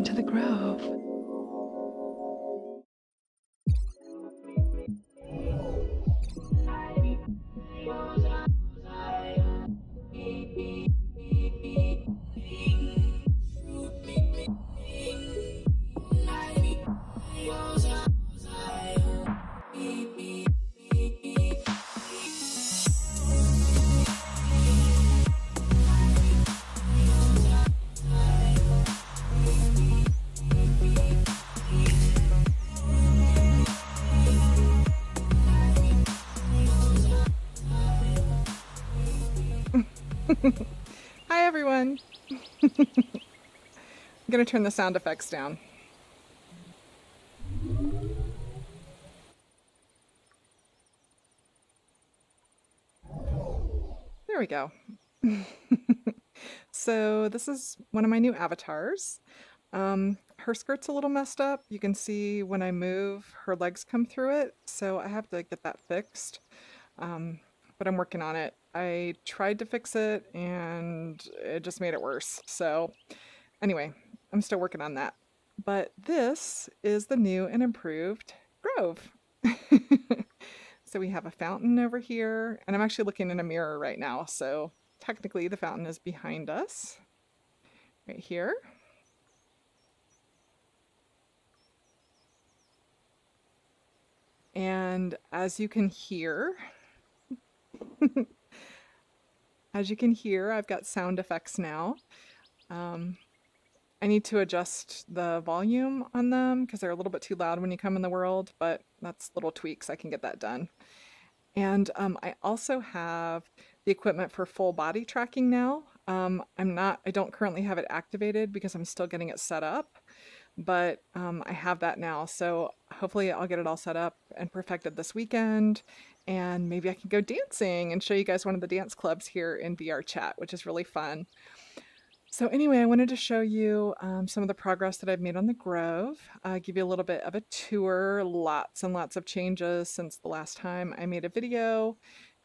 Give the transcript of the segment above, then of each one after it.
to the grove. Hi everyone! I'm gonna turn the sound effects down. There we go. So this is one of my new avatars. Her skirt's a little messed up. You can see when I move, her legs come through it, so I have to get that fixed. But I'm working on it. I tried to fix it and it just made it worse. So anyway, I'm still working on that. But this is the new and improved grove. So we have a fountain over here, and I'm actually looking in a mirror right now, so technically the fountain is behind us, right here. And as you can hear, I've got sound effects now. I need to adjust the volume on them because they're a little bit too loud when you come in the world, but that's little tweaks. I can get that done. And I also have the equipment for full body tracking now. I don't currently have it activated because I'm still getting it set up, but I have that now. So hopefully I'll get it all set up and perfected this weekend, and maybe I can go dancing and show you guys one of the dance clubs here in VRChat, which is really fun. So anyway, I wanted to show you some of the progress that I've made on the grove, give you a little bit of a tour, lots and lots of changes since the last time I made a video.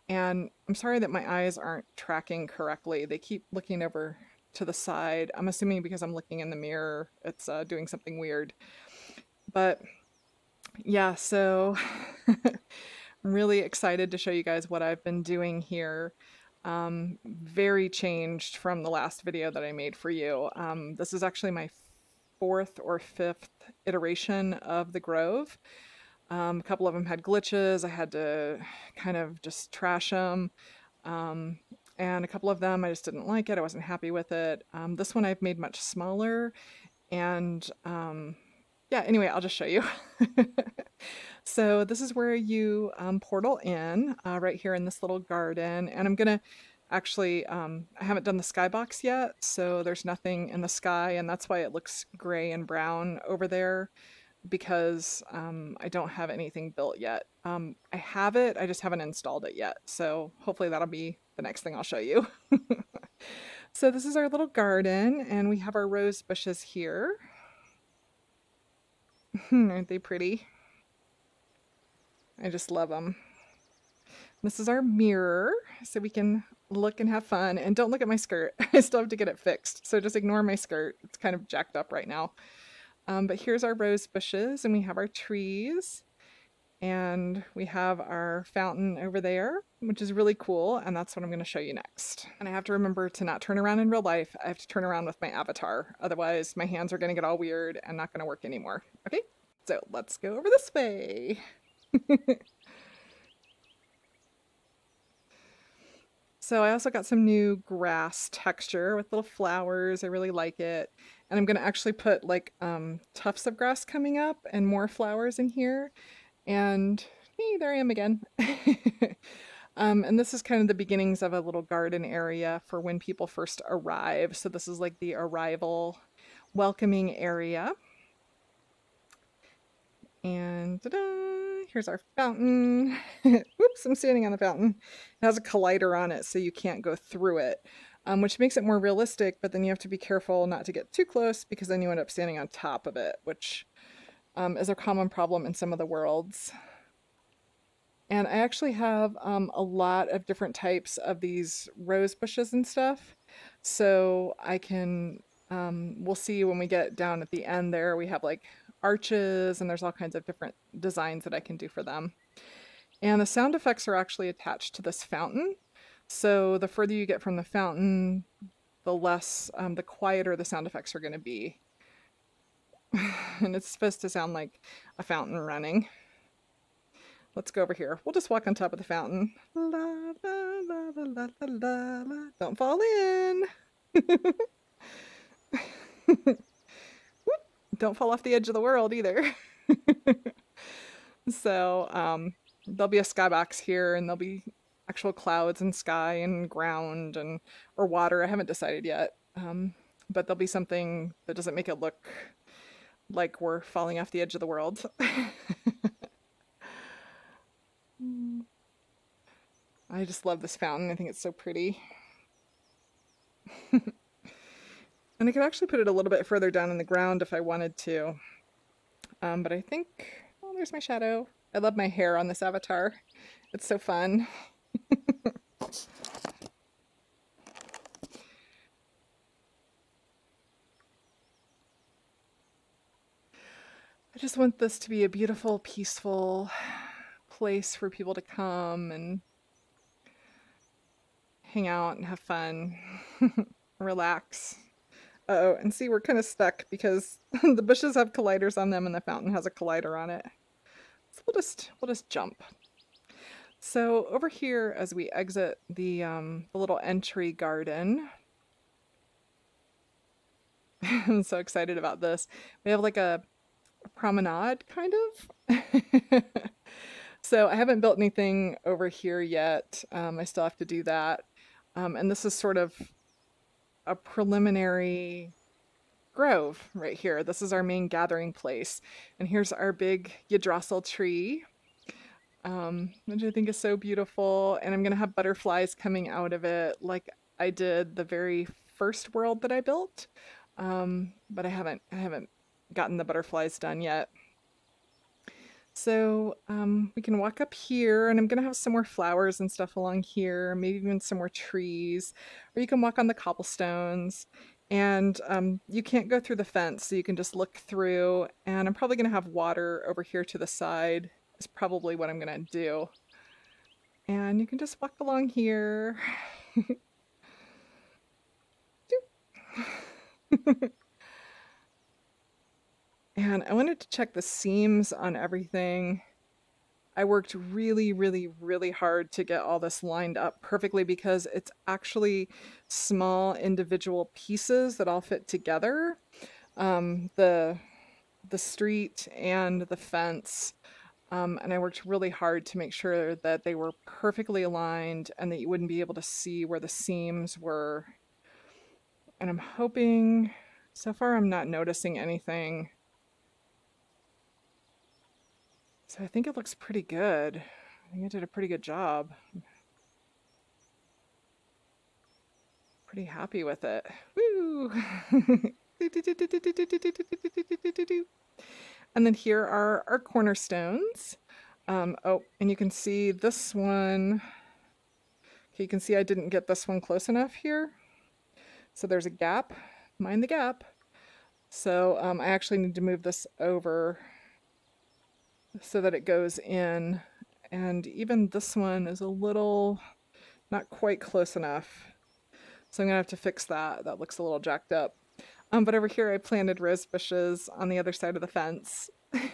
And I'm sorry that my eyes aren't tracking correctly. They keep looking over to the side. I'm assuming because I'm looking in the mirror, it's doing something weird. But yeah, so I'm really excited to show you guys what I've been doing here. Very changed from the last video that I made for you. This is actually my 4th or 5th iteration of the grove. A couple of them had glitches. I had to kind of just trash them. And a couple of them I just didn't like it. I wasn't happy with it. This one I've made much smaller. And yeah, anyway, I'll just show you. So this is where you portal in, right here in this little garden. And I'm gonna actually, I haven't done the skybox yet, so there's nothing in the sky, and that's why it looks gray and brown over there, because I don't have anything built yet. I have it, I just haven't installed it yet, so hopefully that'll be the next thing I'll show you. So this is our little garden, and we have our rose bushes here. Aren't they pretty? I just love them. This is our mirror, so we can look and have fun. And don't look at my skirt. I still have to get it fixed, so just ignore my skirt. It's kind of jacked up right now. But here's our rose bushes, and we have our trees, and we have our fountain over there, which is really cool, and that's what I'm going to show you next. And I have to remember to not turn around in real life. I have to turn around with my avatar, otherwise my hands are going to get all weird and not going to work anymore. Okay, so let's go over this way. So I also got some new grass texture with little flowers. I really like it. And I'm going to actually put like tufts of grass coming up and more flowers in here. And hey, there I am again. And this is kind of the beginnings of a little garden area for when people first arrive. So this is like the arrival welcoming area. And ta-da! Here's our fountain. Whoops, I'm standing on the fountain. It has a collider on it, so you can't go through it, which makes it more realistic, but then you have to be careful not to get too close because then you end up standing on top of it, which is a common problem in some of the worlds. And I actually have a lot of different types of these rose bushes and stuff, so I can We'll see when we get down at the end there, we have like arches and there's all kinds of different designs that I can do for them. And the sound effects are actually attached to this fountain. So the further you get from the fountain, the quieter the sound effects are going to be. And it's supposed to sound like a fountain running. Let's go over here. We'll just walk on top of the fountain. La, la, la, la, la, la, la. Don't fall in. Don't fall off the edge of the world either. So there'll be a skybox here, and there'll be actual clouds and sky and ground and or water. I haven't decided yet. But there'll be something that doesn't make it look like we're falling off the edge of the world. I just love this fountain. I think it's so pretty. And I could actually put it a little bit further down in the ground if I wanted to. But I think, oh, there's my shadow. I love my hair on this avatar. It's so fun. I just want this to be a beautiful, peaceful place for people to come and hang out and have fun, relax. Uh-oh, and see, we're kind of stuck because the bushes have colliders on them and the fountain has a collider on it. So we'll just jump. So over here, as we exit the little entry garden, I'm so excited about this. We have like a promenade, kind of. So I haven't built anything over here yet. I still have to do that. And this is sort of a preliminary grove right here. This is our main gathering place. And here's our big yggdrasil tree, which I think is so beautiful. And I'm going to have butterflies coming out of it like I did the very first world that I built. But I haven't gotten the butterflies done yet. So we can walk up here, and I'm going to have some more flowers and stuff along here, maybe even some more trees, or you can walk on the cobblestones. And you can't go through the fence, so you can just look through, and I'm probably going to have water over here to the side is probably what I'm going to do. And you can just walk along here. And I wanted to check the seams on everything. I worked really, really, really hard to get all this lined up perfectly because it's actually small individual pieces that all fit together. The street and the fence. And I worked really hard to make sure that they were perfectly aligned and that you wouldn't be able to see where the seams were. And I'm hoping, so far I'm not noticing anything. So I think it looks pretty good. I think I did a pretty good job. I'm pretty happy with it. Woo! And then here are our cornerstones. Oh, and you can see this one. Okay, you can see I didn't get this one close enough here. So there's a gap. Mind the gap. So I actually need to move this over so that it goes in, and even this one is a little not quite close enough, so I'm gonna have to fix that. That looks a little jacked up. But over here I planted rose bushes on the other side of the fence. There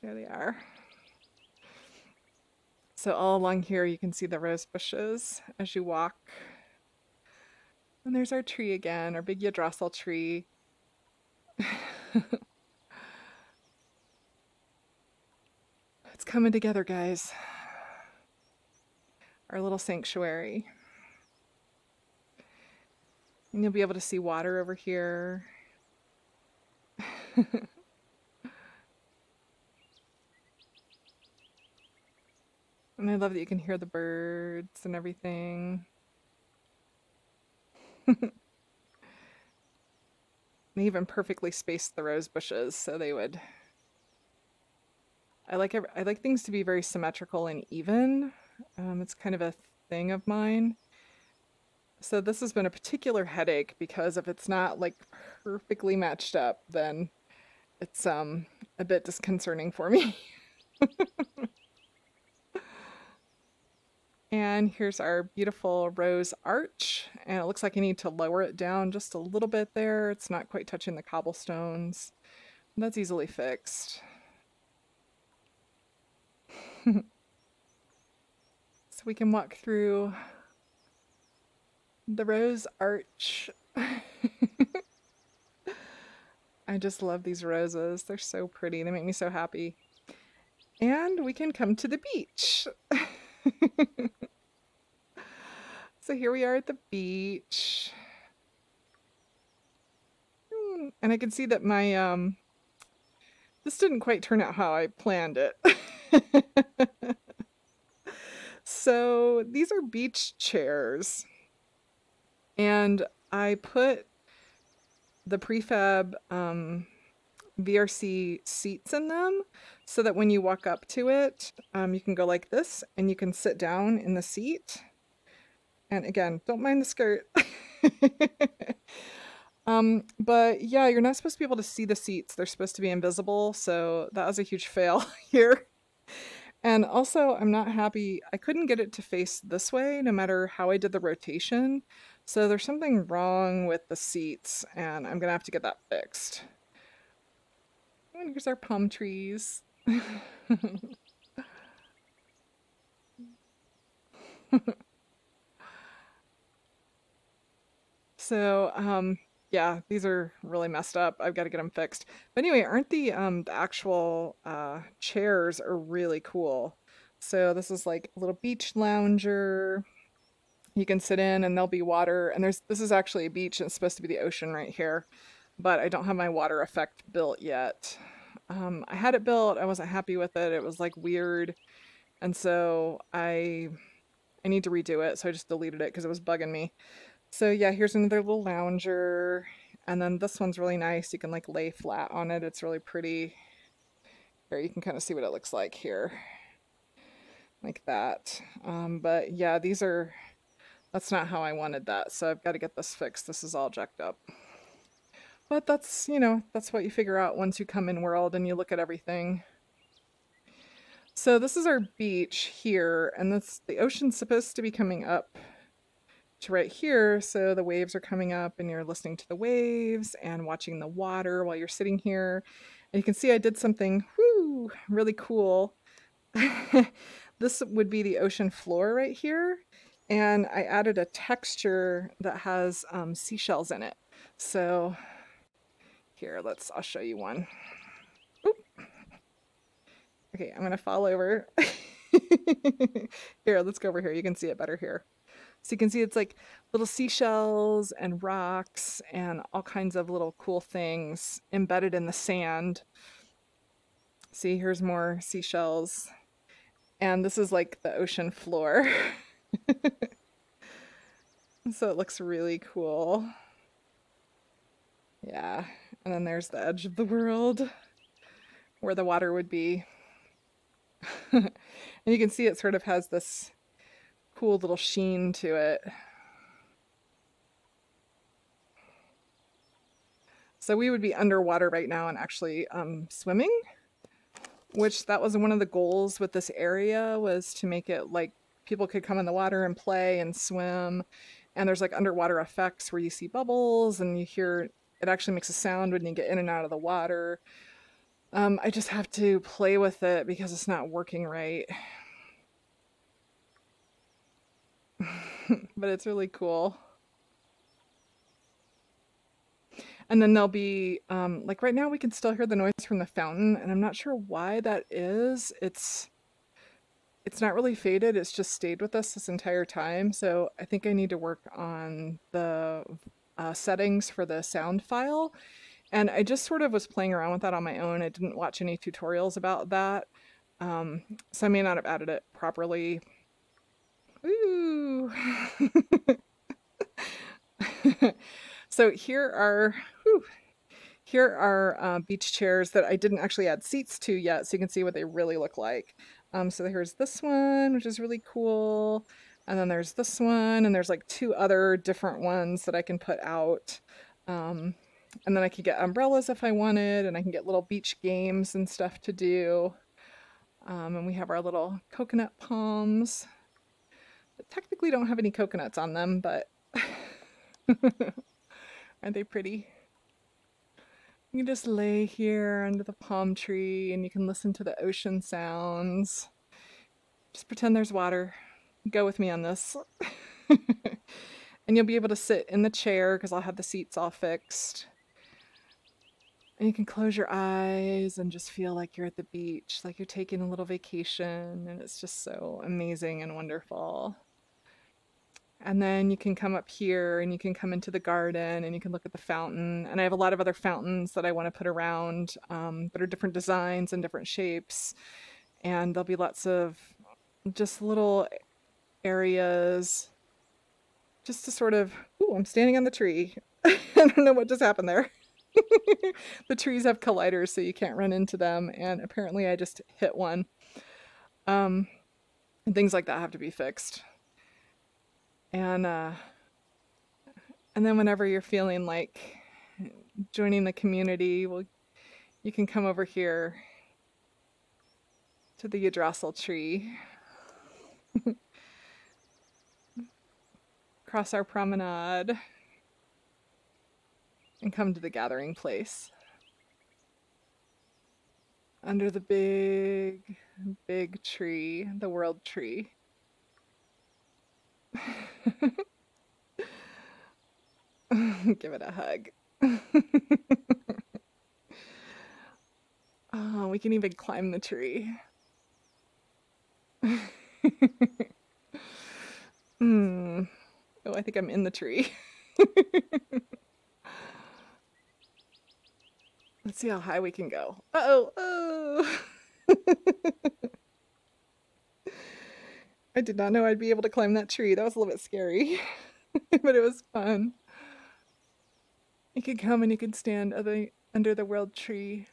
they are. So all along here you can see the rose bushes as you walk. And there's our tree again, our big yggdrasil tree. It's coming together, guys. Our little sanctuary. And you'll be able to see water over here. And I love that you can hear the birds and everything. They even perfectly spaced the rose bushes so they would. I like things to be very symmetrical and even. It's kind of a thing of mine. So this has been a particular headache because if it's not like perfectly matched up, then it's a bit disconcerting for me. And here's our beautiful rose arch, and it looks like I need to lower it down just a little bit there. It's not quite touching the cobblestones. That's easily fixed. So we can walk through the rose arch. I just love these roses. They're so pretty. They make me so happy. And we can come to the beach. So here we are at the beach. And I can see that my this didn't quite turn out how I planned it. So these are beach chairs. And I put the prefab VRC seats in them so that when you walk up to it, you can go like this and you can sit down in the seat. And again, don't mind the skirt. But yeah, you're not supposed to be able to see the seats. They're supposed to be invisible, so that was a huge fail here. And also, I'm not happy. I couldn't get it to face this way no matter how I did the rotation. So there's something wrong with the seats, and I'm gonna have to get that fixed. And here's our palm trees. So, yeah, these are really messed up. I've got to get them fixed. But anyway, aren't the actual chairs are really cool. So this is like a little beach lounger. You can sit in and there'll be water. And this is actually a beach and it's supposed to be the ocean right here. But I don't have my water effect built yet. I had it built. I wasn't happy with it. It was like weird. And so I need to redo it. So I just deleted it because it was bugging me. So yeah, here's another little lounger. And then this one's really nice. You can like lay flat on it. It's really pretty. Here, you can kind of see what it looks like here. Like that. But yeah, that's not how I wanted that. So I've got to get this fixed. This is all jacked up. But that's, that's what you figure out once you come in world and you look at everything. So this is our beach here. And the ocean's supposed to be coming up to right here, so the waves are coming up and you're listening to the waves and watching the water while you're sitting here. And you can see I did something really cool. This would be the ocean floor right here, and I added a texture that has seashells in it. So here, I'll show you one. Oop. Okay, I'm gonna fall over. Here, let's go over here. You can see it better here. So you can see it's like little seashells and rocks and all kinds of little cool things embedded in the sand. See, here's more seashells. And this is like the ocean floor. So it looks really cool. Yeah, and then there's the edge of the world where the water would be. And you can see it sort of has this cool little sheen to it. So we would be underwater right now and actually swimming, which that was one of the goals with this area, was to make it like people could come in the water and play and swim. And there's like underwater effects where you see bubbles and you hear, it actually makes a sound when you get in and out of the water. I just have to play with it because it's not working right. But it's really cool. And then there'll be, like right now we can still hear the noise from the fountain, and I'm not sure why that is. It's not really faded, it's just stayed with us this entire time. So I think I need to work on the settings for the sound file. And I just sort of was playing around with that on my own. I didn't watch any tutorials about that. So I may not have added it properly. Ooh. So here are beach chairs that I didn't actually add seats to yet, so you can see what they really look like. So here's this one, which is really cool. And then there's this one, and there's like two other different ones that I can put out. Um, and then I could get umbrellas if I wanted, and I can get little beach games and stuff to do. And we have our little coconut palms that technically don't have any coconuts on them, but aren't they pretty? You can just lay here under the palm tree and you can listen to the ocean sounds. Just pretend there's water. Go with me on this. And you'll be able to sit in the chair because I'll have the seats all fixed. And you can close your eyes and just feel like you're at the beach, like you're taking a little vacation, and it's just so amazing and wonderful. And then you can come up here and you can come into the garden and you can look at the fountain. And I have a lot of other fountains that I want to put around that are different designs and different shapes. And there'll be lots of just little areas just to sort of, ooh, I'm standing on the tree. I don't know what just happened there. The trees have colliders, so you can't run into them. And apparently I just hit one. And things like that have to be fixed. And then whenever you're feeling like joining the community, well, you can come over here to the yggdrasil tree, cross our promenade, and come to the gathering place. Under the big, big tree, the world tree. Give it a hug. Oh, we can even climb the tree. Oh, I think I'm in the tree. Let's see how high we can go. Uh-oh. Oh. I did not know I'd be able to climb that tree. That was a little bit scary, but it was fun. You could come and you could stand under the world tree.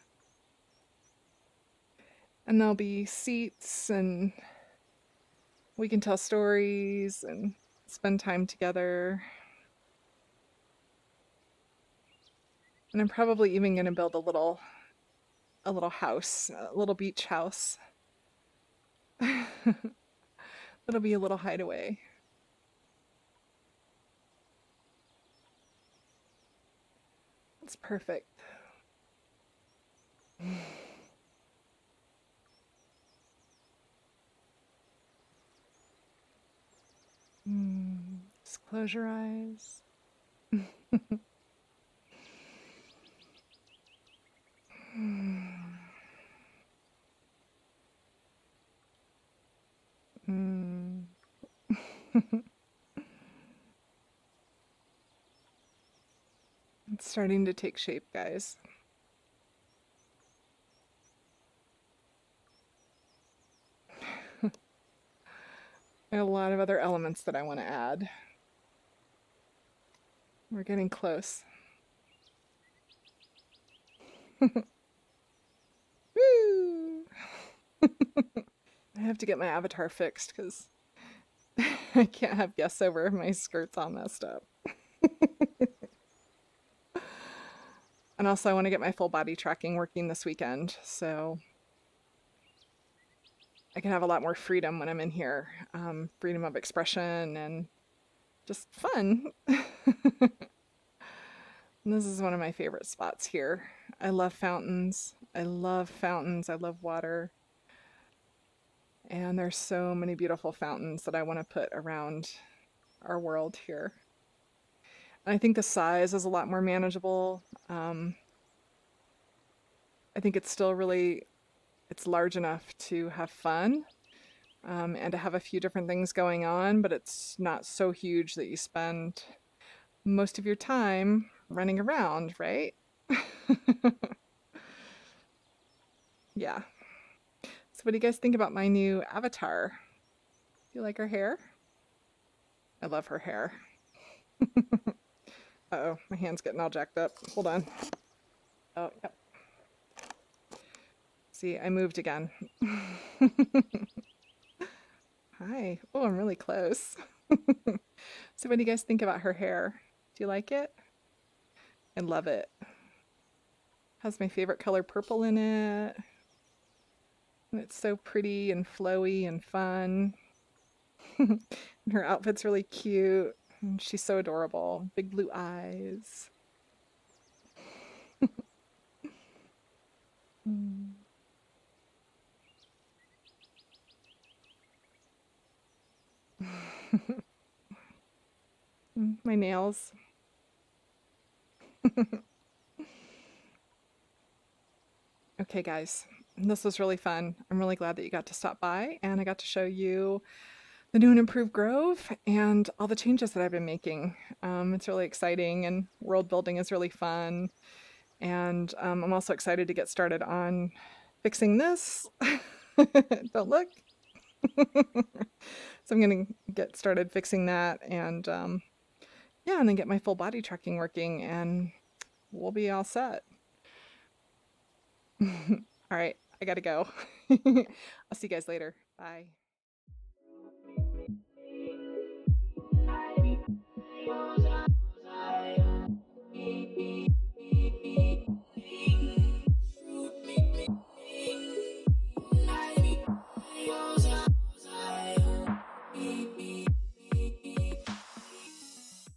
And there'll be seats and we can tell stories and spend time together. And I'm probably even going to build a little house, a little beach house. It'll be a little hideaway. It's perfect. Just close your eyes. It's starting to take shape, guys. I have a lot of other elements that I want to add. We're getting close. Woo! I have to get my avatar fixed because I can't have guests over if my skirt's all messed up. And also I want to get my full body tracking working this weekend, so I can have a lot more freedom when I'm in here. Freedom of expression and just fun. And this is one of my favorite spots here. I love fountains. I love fountains. I love water. And there's so many beautiful fountains that I want to put around our world here. And I think the size is a lot more manageable. I think it's still really, it's large enough to have fun and to have a few different things going on, but it's not so huge that you spend most of your time running around, right? Yeah. So what do you guys think about my new avatar? Do you like her hair? I love her hair. Uh-oh, my hand's getting all jacked up. Hold on. Oh, yep. See, I moved again. Hi. Oh, I'm really close. So what do you guys think about her hair? Do you like it? I love it. Has my favorite color purple in it. And it's so pretty and flowy and fun. And her outfit's really cute. And she's so adorable. Big blue eyes. Mm. My nails. Okay, guys, this was really fun. I'm really glad that you got to stop by and I got to show you the new and improved Grove and all the changes that I've been making. It's really exciting and world building is really fun. And I'm also excited to get started on fixing this. Don't look. So I'm going to get started fixing that and yeah, and then get my full body tracking working and we'll be all set. All right, I gotta go. I'll see you guys later. Bye.